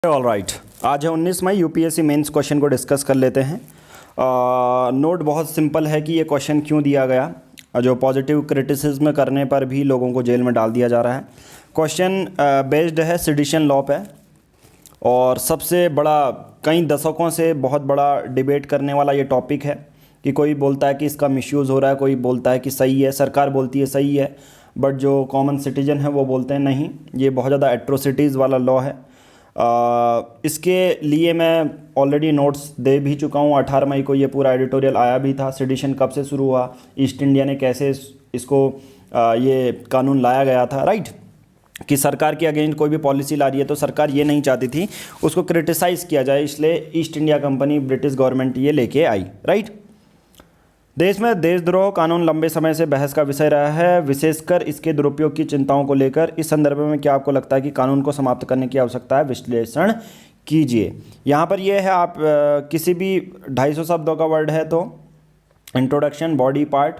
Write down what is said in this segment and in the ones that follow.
All right, आज है 19 मई। UPSC mains question को डिस्कस कर लेते हैं। नोट बहुत सिंपल है कि ये क्वेश्चन क्यों दिया गया। जो पॉजिटिव क्रिटिसिज्म करने पर भी लोगों को जेल में डाल दिया जा रहा है। क्वेश्चन बेस्ड है सेडिशन लॉ पे, और सबसे बड़ा कई दशकों से बहुत बड़ा डिबेट करने वाला ये टॉपिक है कि कोई बोलता है कि इसका मिसयूज़ हो रहा है, कोई बोलता है कि सही है, सरकार बोलती है सही है, बट जो कॉमन सिटीजन है वो बोलते हैं नहीं, ये बहुत ज़्यादा एट्रोसिटीज़ वाला लॉ है। इसके लिए मैं ऑलरेडी नोट्स दे भी चुका हूँ। 18 मई को ये पूरा एडिटोरियल आया भी था। सेडिशन कब से शुरू हुआ, ईस्ट इंडिया ने कैसे इसको ये कानून लाया गया था, राइट। कि सरकार के अगेंस्ट कोई भी पॉलिसी ला रही है तो सरकार ये नहीं चाहती थी उसको क्रिटिसाइज़ किया जाए, इसलिए east India company British government ये लेके आई, राइट। देश में देशद्रोह कानून लंबे समय से बहस का विषय रहा है, विशेषकर इसके दुरुपयोग की चिंताओं को लेकर। इस संदर्भ में क्या आपको लगता है कि कानून को समाप्त करने की आवश्यकता है? विश्लेषण कीजिए। यहाँ पर यह है, आप किसी भी 250 शब्दों का वर्ड है तो इंट्रोडक्शन, बॉडी पार्ट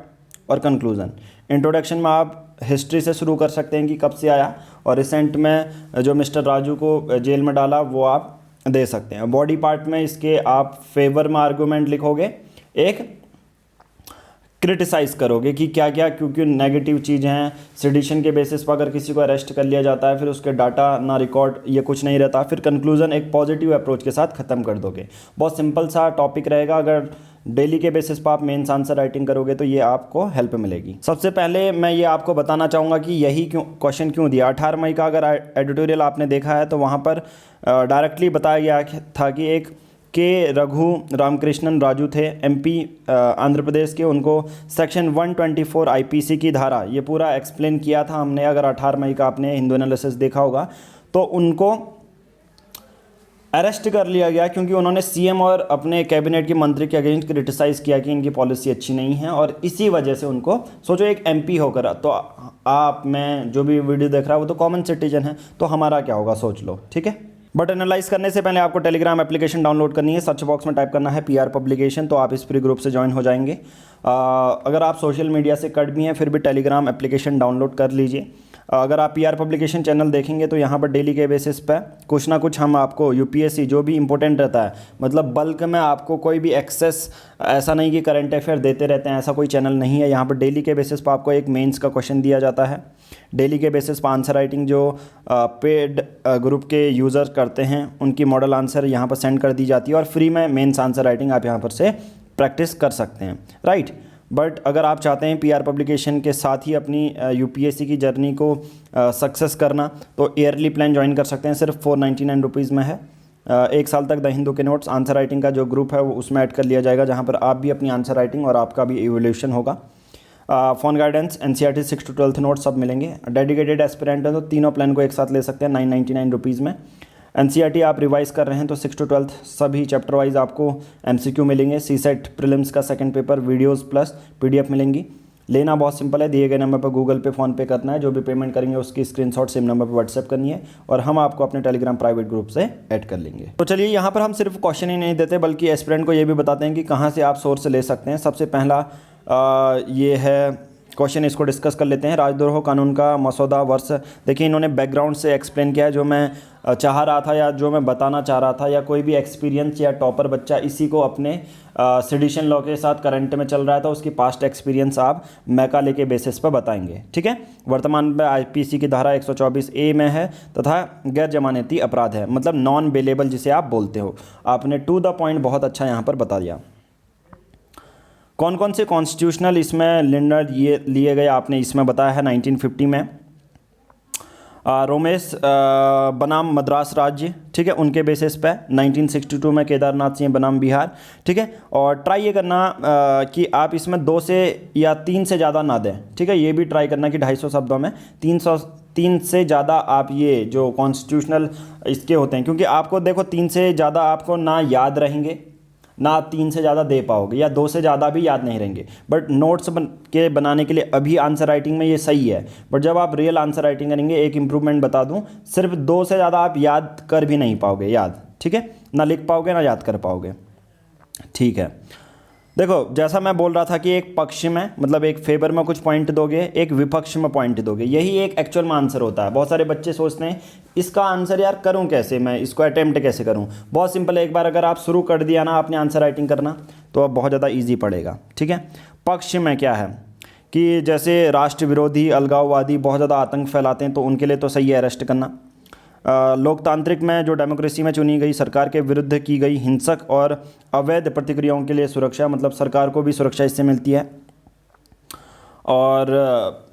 और कंक्लूजन। इंट्रोडक्शन में आप हिस्ट्री से शुरू कर सकते हैं कि कब से आया, और रिसेंट में जो मिस्टर राजू को जेल में डाला वो आप दे सकते हैं। बॉडी पार्ट में इसके आप फेवर में आर्गूमेंट लिखोगे, एक क्रिटिसाइज़ करोगे कि क्या क्या क्योंकि नेगेटिव चीज़ हैं। सेडिशन के बेसिस पर अगर किसी को अरेस्ट कर लिया जाता है, फिर उसके डाटा ना रिकॉर्ड, ये कुछ नहीं रहता। फिर कंक्लूजन एक पॉजिटिव अप्रोच के साथ ख़त्म कर दोगे। बहुत सिंपल सा टॉपिक रहेगा। अगर डेली के बेसिस पर आप मेंस आंसर राइटिंग करोगे तो ये आपको हेल्प मिलेगी। सबसे पहले मैं ये आपको बताना चाहूँगा कि यही क्वेश्चन क्यों दिया। 18 मई का अगर एडिटोरियल आपने देखा है तो वहाँ पर डायरेक्टली बताया गया था कि एक के रघु रामकृष्णन राजू थे, एमपी आंध्र प्रदेश के, उनको सेक्शन 124 आईपीसी की धारा, ये पूरा एक्सप्लेन किया था हमने। अगर 18 मई का आपने हिंदू एनालिसिस देखा होगा तो उनको अरेस्ट कर लिया गया क्योंकि उन्होंने सीएम और अपने कैबिनेट के मंत्री के अगेंस्ट क्रिटिसाइज़ किया कि इनकी पॉलिसी अच्छी नहीं है, और इसी वजह से उनको, सोचो एक एमपी होकर, तो आप, मैं, जो भी वीडियो देख रहा है वो तो कॉमन सिटीजन है, तो हमारा क्या होगा सोच लो, ठीक है। बट एनालाइज करने से पहले आपको टेलीग्राम एप्लीकेशन डाउनलोड करनी है। सर्च बॉक्स में टाइप करना है पीआर पब्लिकेशन, तो आप इस फ्री ग्रुप से ज्वाइन हो जाएंगे। अगर आप सोशल मीडिया से कट भी हैं फिर भी टेलीग्राम एप्लीकेशन डाउनलोड कर लीजिए। अगर आप पीआर पब्लिकेशन चैनल देखेंगे तो यहाँ पर डेली के बेसिस पे कुछ ना कुछ हम आपको यूपीएससी जो भी इंपॉर्टेंट रहता है, मतलब बल्क में आपको कोई भी एक्सेस, ऐसा नहीं कि करंट अफेयर देते रहते हैं, ऐसा कोई चैनल नहीं है। यहाँ पर डेली के बेसिस पर आपको एक मेंस का क्वेश्चन दिया जाता है। डेली के बेसिस पर आंसर राइटिंग जो पेड ग्रुप के यूज़र करते हैं उनकी मॉडल आंसर यहाँ पर सेंड कर दी जाती है, और फ्री में मेंस आंसर राइटिंग आप यहाँ पर से प्रैक्टिस कर सकते हैं, राइट। बट अगर आप चाहते हैं पीआर पब्लिकेशन के साथ ही अपनी यूपीएससी की जर्नी को सक्सेस करना, तो ईयरली प्लान ज्वाइन कर सकते हैं। सिर्फ 499 रुपीज़ में है। 1 साल तक द हिंदू के नोट्स आंसर राइटिंग का जो ग्रुप है वो उसमें ऐड कर लिया जाएगा, जहाँ पर आप भी अपनी आंसर राइटिंग और आपका भी इवोल्यूशन होगा। Phone guidance, NCERT 6 to 12th notes सब मिलेंगे। डेडिकेटेड एस्पिरेंट है तो तीनों प्लान को एक साथ ले सकते हैं 999 रुपीज़ में। एनसीईआरटी आप रिवाइज़ कर रहे हैं तो 6 to 12th सभी चैप्टर वाइज आपको एमसीक्यू मिलेंगे। सीसेट प्रीलिम्स का second paper, videos plus PDF मिलेंगी। लेना बहुत सिंपल है, दिए गए नंबर पर गूगल पे, फ़ोन पे करना है। जो भी पेमेंट करेंगे उसकी स्क्रीनशॉट सेम नंबर पर व्हाट्सएप करनी है, और हम आपको अपने टेलीग्राम प्राइवेट ग्रुप से ऐड कर लेंगे। तो चलिए, यहाँ पर हम सिर्फ क्वेश्चन ही नहीं देते बल्कि एस्पिरेंट को ये भी बताते हैं कि कहाँ से आप सोर्स ले सकते हैं। सबसे पहला ये है क्वेश्चन, इसको डिस्कस कर लेते हैं। राजद्रोह कानून का मसौदा वर्ष, देखिए इन्होंने बैकग्राउंड से एक्सप्लेन किया है, जो मैं चाह रहा था या जो मैं बताना चाह रहा था, या कोई भी एक्सपीरियंस या टॉपर बच्चा इसी को अपने सेडिशन लॉ के साथ करंट में चल रहा था, उसकी पास्ट एक्सपीरियंस आप मैकाले के बेसिस पर बताएंगे, ठीक है। वर्तमान में आईपीसी की धारा 124A में है तथा गैर जमानती अपराध है, मतलब नॉन बेलेबल जिसे आप बोलते हो। आपने टू द पॉइंट बहुत अच्छा यहाँ पर बता दिया। कौन कौन से कॉन्स्टिट्यूशनल इसमें निर्णय ये लिए गए आपने इसमें बताया है। 1950 में रोमेश बनाम मद्रास राज्य, ठीक है, उनके बेसिस पे। 1962 में केदारनाथ सिंह बनाम बिहार, ठीक है। और ट्राई ये करना कि आप इसमें 2 से या 3 से ज़्यादा ना दें, ठीक है। ये भी ट्राई करना कि 250 शब्दों में 3 से ज़्यादा आप ये जो कॉन्स्टिट्यूशनल इसके होते हैं, क्योंकि आपको देखो 3 से ज़्यादा आपको ना याद रहेंगे, ना 3 से ज़्यादा दे पाओगे, या 2 से ज़्यादा भी याद नहीं रहेंगे। बट नोट्स बनाने के लिए अभी आंसर राइटिंग में ये सही है, बट जब आप रियल आंसर राइटिंग करेंगे, एक इम्प्रूवमेंट बता दूं, सिर्फ 2 से ज़्यादा आप याद कर भी नहीं पाओगे, ठीक है, ना लिख पाओगे ना याद कर पाओगे, ठीक है। देखो जैसा मैं बोल रहा था कि एक पक्ष में मतलब एक फेवर में कुछ पॉइंट दोगे, एक विपक्ष में पॉइंट दोगे, यही एक एक्चुअल में आंसर होता है। बहुत सारे बच्चे सोचते हैं इसका आंसर यार करूं कैसे, मैं इसको अटेम्प्ट कैसे करूं। बहुत सिंपल है, एक बार अगर आप शुरू कर दिया ना आपने आंसर राइटिंग करना तो अब बहुत ज़्यादा ईजी पड़ेगा। ठीक है, पक्ष में क्या है कि जैसे राष्ट्र विरोधी, अलगाववादी बहुत ज़्यादा आतंक फैलाते हैं तो उनके लिए तो सही है अरेस्ट करना। लोकतांत्रिक में जो डेमोक्रेसी में चुनी गई सरकार के विरुद्ध की गई हिंसक और अवैध प्रतिक्रियाओं के लिए सुरक्षा, मतलब सरकार को भी सुरक्षा इससे मिलती है। और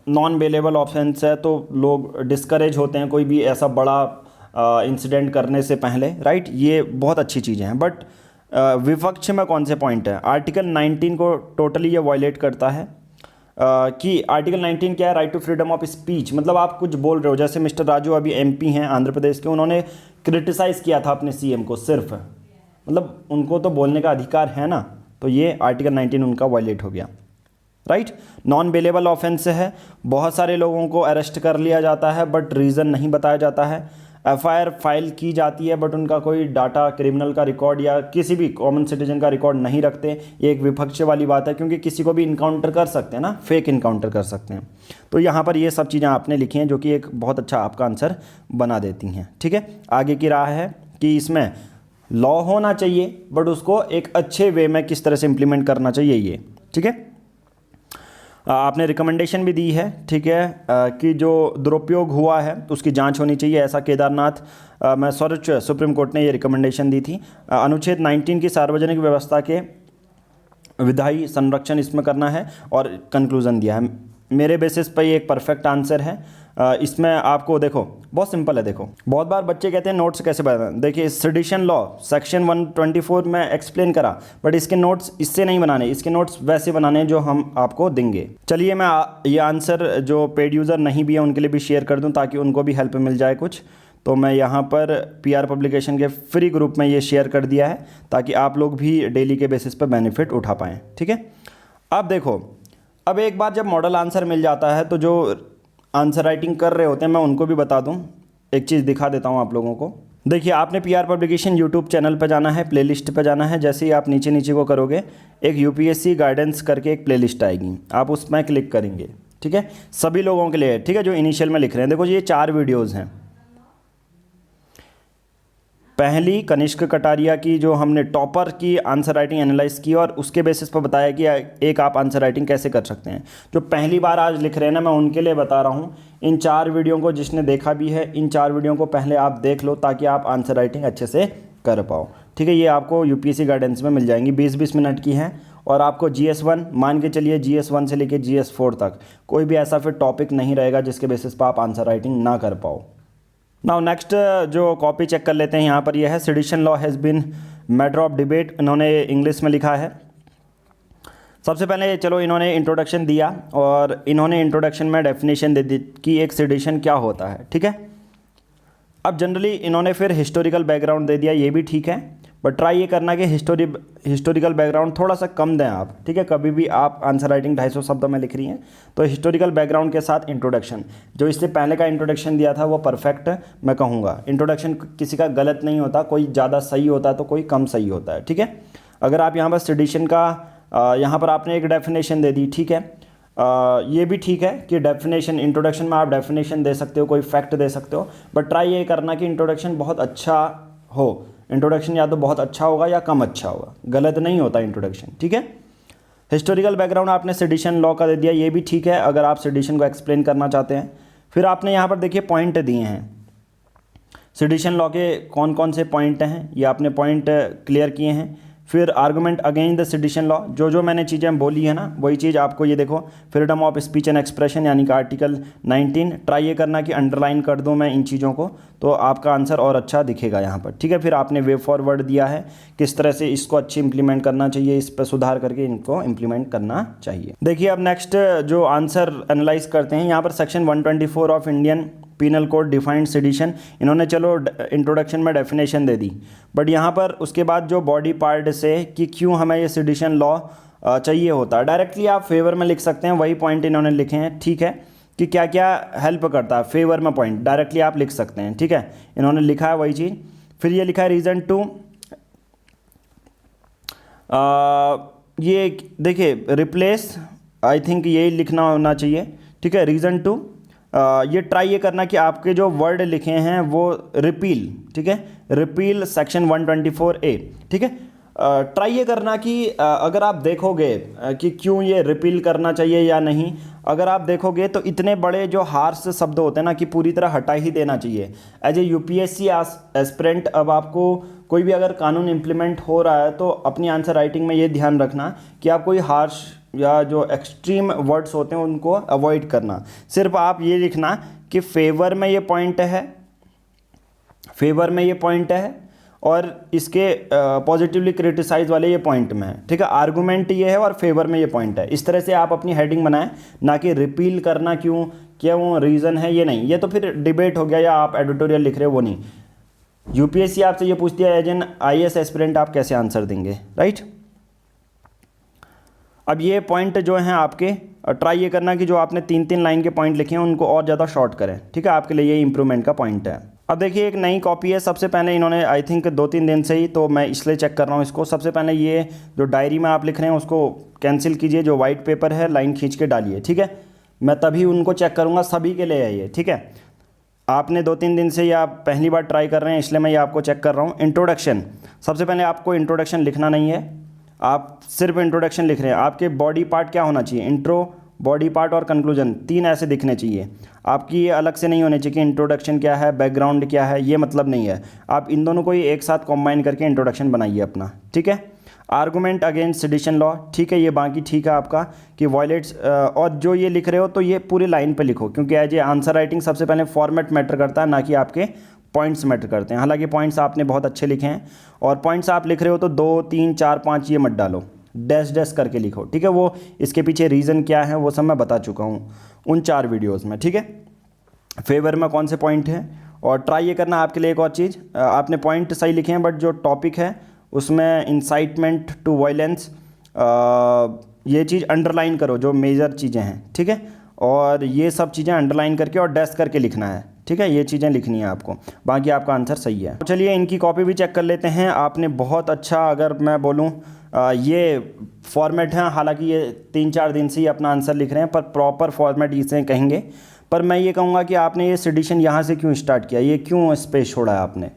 नॉन बेलेबल ऑफेंस है तो लोग डिस्करेज होते हैं कोई भी ऐसा बड़ा इंसिडेंट करने से पहले, राइट। ये बहुत अच्छी चीज़ें हैं। बट विपक्ष में कौन से पॉइंट है, आर्टिकल 19 को टोटली ये वायलेट करता है। कि आर्टिकल 19 क्या है, right to freedom of speech. मतलब आप कुछ बोल रहे हो, जैसे मिस्टर राजू अभी एमपी हैं आंध्र प्रदेश के, उन्होंने क्रिटिसाइज़ किया था अपने सीएम को सिर्फ, मतलब उनको तो बोलने का अधिकार है ना, तो ये आर्टिकल 19 उनका वायलेट हो गया, राइट। नॉन बेलेबल ऑफेंस है, बहुत सारे लोगों को अरेस्ट कर लिया जाता है बट रीज़न नहीं बताया जाता है। एफआईआर फाइल की जाती है बट उनका कोई डाटा, क्रिमिनल का रिकॉर्ड या किसी भी कॉमन सिटीजन का रिकॉर्ड नहीं रखते। ये एक विपक्ष वाली बात है क्योंकि किसी को भी इनकाउंटर कर सकते हैं ना, फेक इनकाउंटर कर सकते हैं। तो यहाँ पर ये सब चीज़ें आपने लिखी हैं जो कि एक बहुत अच्छा आपका आंसर बना देती हैं। ठीक है, आगे की राह है कि इसमें लॉ होना चाहिए बट उसको एक अच्छे वे में किस तरह से इम्प्लीमेंट करना चाहिए ये। ठीक है, आपने रिकमेंडेशन भी दी है, ठीक है, कि जो दुरुपयोग हुआ है तो उसकी जांच होनी चाहिए, ऐसा केदारनाथ मैं सर्वोच्च सुप्रीम कोर्ट ने ये रिकमेंडेशन दी थी। अनुच्छेद 19 की सार्वजनिक व्यवस्था के विधायी संरक्षण इसमें करना है और कंक्लूजन दिया है। मेरे बेसिस पर ये एक परफेक्ट आंसर है। इसमें आपको देखो बहुत सिंपल है। देखो बहुत बार बच्चे कहते हैं नोट्स कैसे बनाना, देखिए सेडिशन लॉ सेक्शन 124 में एक्सप्लेन करा, बट इसके नोट्स इससे नहीं बनाने, इसके नोट्स वैसे बनाने जो हम आपको देंगे। चलिए मैं ये आंसर जो पेड यूज़र नहीं भी है उनके लिए भी शेयर कर दूं ताकि उनको भी हेल्प मिल जाए कुछ। तो मैं यहाँ पर पीआर पब्लिकेशन के फ्री ग्रुप में ये शेयर कर दिया है ताकि आप लोग भी डेली के बेसिस पर बेनिफिट उठा पाएँ। ठीक है, अब देखो, अब एक बार जब मॉडल आंसर मिल जाता है तो जो आंसर राइटिंग कर रहे होते हैं मैं उनको भी बता दूं, एक चीज़ दिखा देता हूं आप लोगों को। देखिए आपने पीआर पब्लिकेशन यूट्यूब चैनल पर जाना है, प्लेलिस्ट पर जाना है। जैसे ही आप नीचे नीचे को करोगे एक यूपीएससी गाइडेंस करके एक प्लेलिस्ट आएगी, आप उसमें क्लिक करेंगे। ठीक है, सभी लोगों के लिए, ठीक है, जो इनिशियल में लिख रहे हैं। देखो ये 4 वीडियोज़ हैं। पहली कनिष्क कटारिया की जो हमने टॉपर की आंसर राइटिंग एनालाइज की और उसके बेसिस पर बताया कि एक आप आंसर राइटिंग कैसे कर सकते हैं। जो पहली बार आज लिख रहे हैं ना, मैं उनके लिए बता रहा हूँ। इन 4 वीडियो को जिसने देखा भी है, इन 4 वीडियो को पहले आप देख लो ताकि आप आंसर राइटिंग अच्छे से कर पाओ। ठीक है, ये आपको यूपीएससी गाइडेंस में मिल जाएंगी, 20-20 मिनट की हैं। और आपको GS1 मान के चलिए, GS1 से लेकर GS4 तक कोई भी ऐसा फिर टॉपिक नहीं रहेगा जिसके बेसिस पर आप आंसर राइटिंग ना कर पाओ। नाउ नेक्स्ट जो कॉपी चेक कर लेते हैं, यहाँ पर यह है sedition law has been matter of debate, इन्होंने इंग्लिश में लिखा है। सबसे पहले चलो इन्होंने इंट्रोडक्शन दिया और इन्होंने इंट्रोडक्शन में डेफिनेशन दे दी कि एक सेडिशन क्या होता है। ठीक है, अब जनरली इन्होंने फिर हिस्टोरिकल बैकग्राउंड दे दिया, ये भी ठीक है, बट ट्राई ये करना कि हिस्टोरिकल बैकग्राउंड थोड़ा सा कम दें आप। ठीक है, कभी भी आप आंसर राइटिंग 250 शब्दों में लिख रही हैं तो हिस्टोरिकल बैकग्राउंड के साथ इंट्रोडक्शन, जो इससे पहले का इंट्रोडक्शन दिया था वो परफेक्ट मैं कहूँगा। इंट्रोडक्शन किसी का गलत नहीं होता, कोई ज़्यादा सही होता है तो कोई कम सही होता है। ठीक है, अगर आप यहाँ पर सेडिशन का यहाँ पर आपने एक डेफिनेशन दे दी, ठीक है, ये भी ठीक है कि डेफिनेशन इंट्रोडक्शन में आप डेफिनेशन दे सकते हो, कोई फैक्ट दे सकते हो, बट ट्राई ये करना कि इंट्रोडक्शन बहुत अच्छा हो। इंट्रोडक्शन या तो बहुत अच्छा होगा या कम अच्छा होगा, गलत नहीं होता इंट्रोडक्शन। ठीक है, हिस्टोरिकल बैकग्राउंड आपने सेडिशन लॉ का दे दिया, ये भी ठीक है अगर आप सेडिशन को एक्सप्लेन करना चाहते हैं। फिर आपने यहाँ पर देखिए पॉइंट दिए हैं, सेडिशन लॉ के कौन कौन से पॉइंट हैं, ये आपने पॉइंट क्लियर किए हैं। फिर argument against the sedition law, जो मैंने चीज़ें बोली है ना वही चीज़ आपको ये देखो, freedom of speech and expression यानी कि आर्टिकल 19, ट्राई ये करना कि अंडरलाइन कर दूं मैं इन चीज़ों को तो आपका आंसर और अच्छा दिखेगा यहाँ पर। ठीक है, फिर आपने वे फॉरवर्ड दिया है किस तरह से इसको अच्छी इंप्लीमेंट करना चाहिए, इस पर सुधार करके इनको इंप्लीमेंट करना चाहिए। देखिए अब नेक्स्ट जो आंसर एनालाइज करते हैं, यहाँ पर section 124 of Indian penal code defined sedition, इन्होंने चलो इंट्रोडक्शन में डेफिनेशन दे दी, बट यहाँ पर उसके बाद जो बॉडी पार्ट से कि क्यों हमें ये सेडिशन लॉ चाहिए होता है, डायरेक्टली आप फेवर में लिख सकते हैं, वही पॉइंट इन्होंने लिखे हैं। ठीक है, कि क्या क्या हेल्प करता है फेवर में, पॉइंट डायरेक्टली आप लिख सकते हैं। ठीक है, इन्होंने लिखा है वही चीज़। फिर ये लिखा है रीज़न टू ये देखिए रिप्लेस, आई थिंक यही लिखना होना चाहिए, ठीक है। रीज़न टू, ये ट्राई ये करना कि आपके जो वर्ड लिखे हैं वो रिपील, ठीक है, रिपील सेक्शन 124A, ठीक है। ट्राई ये करना कि अगर आप देखोगे कि क्यों ये रिपील करना चाहिए या नहीं, अगर आप देखोगे तो इतने बड़े जो हार्श शब्द होते हैं ना कि पूरी तरह हटा ही देना चाहिए। एज ए यूपीएससी एस्पिरेंट, अब आपको कोई भी अगर कानून इम्प्लीमेंट हो रहा है तो अपनी आंसर राइटिंग में ये ध्यान रखना कि आप कोई हार्श या जो एक्सट्रीम वर्ड्स होते हैं उनको अवॉइड करना। सिर्फ आप ये लिखना कि फेवर में ये पॉइंट है, फेवर में ये पॉइंट है, और इसके पॉजिटिवली क्रिटिसाइज वाले ये पॉइंट में है, ठीक है। आर्गूमेंट ये है और फेवर में ये पॉइंट है। इस तरह से आप अपनी हेडिंग बनाएं, ना कि रिपील करना क्यों क्यों रीज़न है, ये नहीं। ये तो फिर डिबेट हो गया या आप एडिटोरियल लिख रहे हो, वो नहीं। यूपीएससी आपसे ये पूछती है एज एन आईएएस एस्पिरेंट आप कैसे आंसर देंगे, राइट। अब ये पॉइंट जो हैं आपके, ट्राई ये करना कि जो आपने 3-3 लाइन के पॉइंट लिखे हैं उनको और ज़्यादा शॉर्ट करें, ठीक है। आपके लिए ये इंप्रूवमेंट का पॉइंट है। अब देखिए एक नई कॉपी है, सबसे पहले इन्होंने आई थिंक 2-3 दिन से ही, तो मैं इसलिए चेक कर रहा हूँ इसको। सबसे पहले ये जो डायरी में आप लिख रहे हैं उसको कैंसिल कीजिए, जो वाइट पेपर है लाइन खींच के डालिए, ठीक है। मैं तभी उनको चेक करूँगा, सभी के लिए है ये, ठीक है। आपने 2-3 दिन से या आप पहली बार ट्राई कर रहे हैं इसलिए मैं ये आपको चेक कर रहा हूँ। इंट्रोडक्शन, सबसे पहले आपको इंट्रोडक्शन लिखना नहीं है, आप सिर्फ इंट्रोडक्शन लिख रहे हैं। आपके बॉडी पार्ट क्या होना चाहिए, इंट्रो, बॉडी पार्ट और कंक्लूजन, 3 ऐसे दिखने चाहिए। आपकी ये अलग से नहीं होने चाहिए कि इंट्रोडक्शन क्या है, बैकग्राउंड क्या है, ये मतलब नहीं है। आप इन दोनों को ही एक साथ कॉम्बाइन करके इंट्रोडक्शन बनाइए अपना, ठीक है। आर्गूमेंट अगेंस्ट सेडिशन लॉ, ठीक है, ये बाकी ठीक है आपका कि वॉयलेट्स, और जो ये लिख रहे हो तो ये पूरी लाइन पे लिखो, क्योंकि एज ए आंसर राइटिंग सबसे पहले फॉर्मेट मैटर करता है, ना कि आपके पॉइंट्स मैटर करते हैं। हालांकि पॉइंट्स आपने बहुत अच्छे लिखे हैं, और पॉइंट्स आप लिख रहे हो तो 2, 3, 4, 5 ये मत डालो, डैश डैश करके लिखो, ठीक है। वो इसके पीछे रीज़न क्या है वो सब मैं बता चुका हूँ उन 4 वीडियोज़ में, ठीक है। फेवर में कौन से पॉइंट हैं, और ट्राई ये करना आपके लिए एक और चीज़, आपने पॉइंट सही लिखे हैं बट जो टॉपिक है उसमें इंसाइटमेंट टू वायलेंस, ये चीज़ अंडरलाइन करो, जो मेजर चीज़ें हैं, ठीक है। और ये सब चीज़ें अंडरलाइन करके और डैश करके लिखना है, ठीक है। ये चीज़ें लिखनी है आपको, बाकी आपका आंसर सही है। चलिए इनकी कॉपी भी चेक कर लेते हैं। आपने बहुत अच्छा, अगर मैं बोलूँ ये फॉर्मेट है, हालांकि ये 3-4 दिन से ही अपना आंसर लिख रहे हैं, पर प्रॉपर फॉर्मेट इसे कहेंगे। पर मैं ये कहूँगा कि आपने ये सेडिशन यहाँ से क्यों स्टार्ट किया, ये क्यों स्पेस छोड़ा है आपने।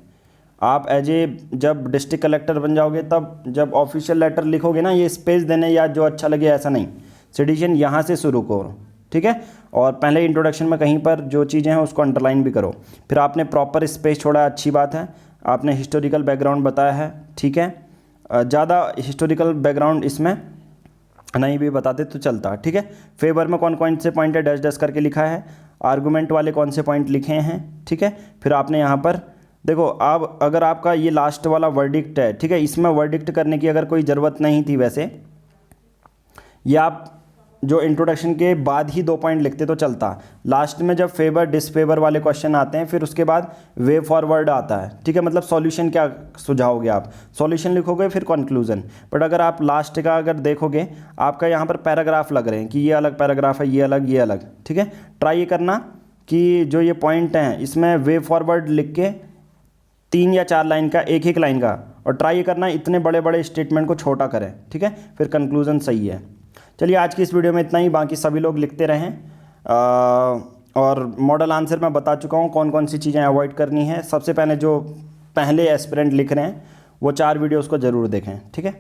आप एज ए जब डिस्ट्रिक्ट कलेक्टर बन जाओगे तब जब ऑफिशियल लेटर लिखोगे ना, ये स्पेस देने या जो अच्छा लगे ऐसा नहीं, सेडिशन यहाँ से शुरू करो, ठीक है। और पहले इंट्रोडक्शन में कहीं पर जो चीज़ें हैं उसको अंडरलाइन भी करो। फिर आपने प्रॉपर स्पेस छोड़ा, अच्छी बात है। आपने हिस्टोरिकल बैकग्राउंड बताया है, ठीक है। ज़्यादा हिस्टोरिकल बैकग्राउंड इसमें नहीं भी बताते तो चलता, ठीक है। फेवर में कौन से पॉइंट है, डैश डैश करके लिखा है। आर्गूमेंट वाले कौन से पॉइंट लिखे हैं, ठीक है। फिर आपने यहाँ पर देखो, आप अगर आपका ये लास्ट वाला वर्डिक्ट है, ठीक है, इसमें वर्डिक्ट करने की अगर कोई ज़रूरत नहीं थी वैसे, ये आप जो इंट्रोडक्शन के बाद ही 2 पॉइंट लिखते तो चलता। लास्ट में जब फेवर डिसफेवर वाले क्वेश्चन आते हैं फिर उसके बाद वे फॉरवर्ड आता है, ठीक है। मतलब सॉल्यूशन क्या सुझाओगे आप, सॉल्यूशन लिखोगे फिर कंक्लूजन। बट अगर आप लास्ट का अगर देखोगे, आपका यहाँ पर पैराग्राफ लग रहे हैं कि ये अलग पैराग्राफ है, ये अलग, ठीक है। ट्राई ये करना कि जो ये पॉइंट हैं इसमें वे फॉरवर्ड लिख के 3 या 4 लाइन का, एक लाइन का, और ट्राई ये करना इतने बड़े बड़े स्टेटमेंट को छोटा करें, ठीक है। फिर कंक्लूजन सही है। चलिए आज की इस वीडियो में इतना ही, बाकी सभी लोग लिखते रहें। और मॉडल आंसर मैं बता चुका हूँ कौन सी चीज़ें अवॉइड करनी है। सबसे पहले जो पहले एस्पिरेंट लिख रहे हैं वो 4 वीडियोज़ को ज़रूर देखें, ठीक है।